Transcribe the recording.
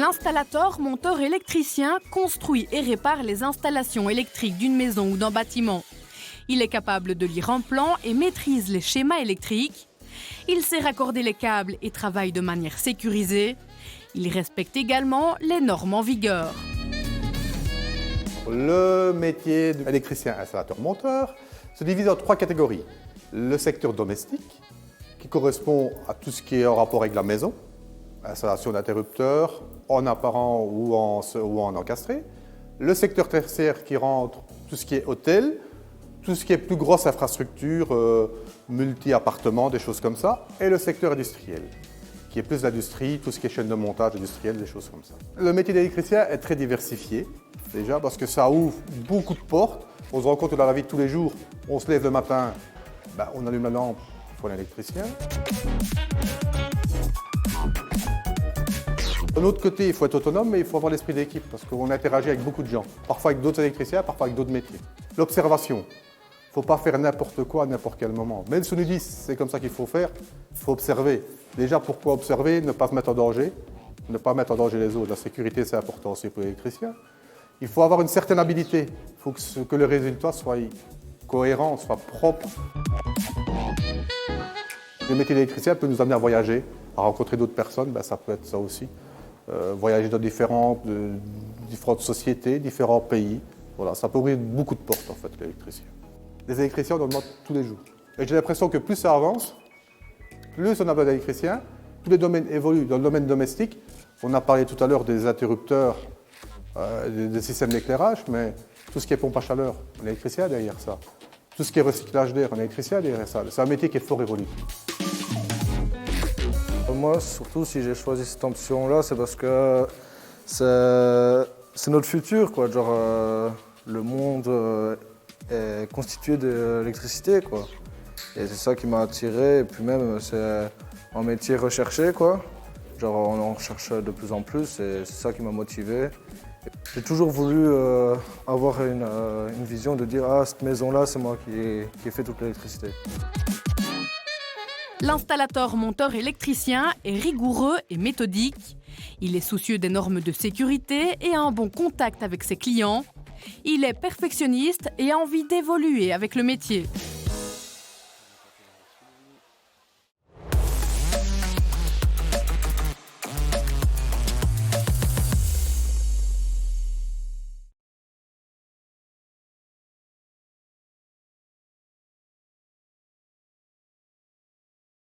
L'installateur, monteur électricien construit et répare les installations électriques d'une maison ou d'un bâtiment. Il est capable de lire un plan et maîtrise les schémas électriques. Il sait raccorder les câbles et travaille de manière sécurisée. Il respecte également les normes en vigueur. Le métier d'électricien installateur-monteur se divise en 3 catégories. Le secteur domestique, qui correspond à tout ce qui est en rapport avec la maison, installation d'interrupteurs en apparent ou en encastré. Le secteur tertiaire qui rentre tout ce qui est hôtel, tout ce qui est plus grosse infrastructure, multi-appartements, des choses comme ça. Et le secteur industriel, qui est plus l'industrie, tout ce qui est chaîne de montage industrielle, des choses comme ça. Le métier d'électricien est très diversifié, déjà, parce que ça ouvre beaucoup de portes. On se rend compte que dans la vie de tous les jours, on se lève le matin, on allume la lampe, il faut un électricien. D'un autre côté, il faut être autonome, mais il faut avoir l'esprit d'équipe, parce qu'on interagit avec beaucoup de gens, parfois avec d'autres électriciens, parfois avec d'autres métiers. L'observation. Il ne faut pas faire n'importe quoi à n'importe quel moment. Même si on nous dit c'est comme ça qu'il faut faire, il faut observer. Déjà, pourquoi observer? Ne pas se mettre en danger, ne pas mettre en danger les autres. La sécurité, c'est important aussi pour l'électricien. Il faut avoir une certaine habilité. Il faut que le résultat soit cohérent, soit propre. Le métier d'électricien peut nous amener à voyager, à rencontrer d'autres personnes, ça peut être ça aussi. Voyager dans différentes sociétés, différents pays. Voilà, ça peut ouvrir beaucoup de portes en fait, l'électricien. Les électriciens, on en demande tous les jours. Et j'ai l'impression que plus ça avance, plus on a besoin d'électriciens. Tous les domaines évoluent. Dans le domaine domestique, on a parlé tout à l'heure des interrupteurs, des systèmes d'éclairage, mais tout ce qui est pompe à chaleur, on est électricien derrière ça. Tout ce qui est recyclage d'air, on est électricien derrière ça. C'est un métier qui est fort évolutif. Moi, surtout, si j'ai choisi cette option-là, c'est parce que c'est notre futur, quoi. Genre, le monde est constitué d'électricité, quoi. Et c'est ça qui m'a attiré. Et puis même, c'est un métier recherché, quoi. Genre, on en recherche de plus en plus et c'est ça qui m'a motivé. J'ai toujours voulu avoir une vision de dire « Ah, cette maison-là, c'est moi qui ai fait toute l'électricité ». L'installateur-monteur électricien est rigoureux et méthodique. Il est soucieux des normes de sécurité et a un bon contact avec ses clients. Il est perfectionniste et a envie d'évoluer avec le métier.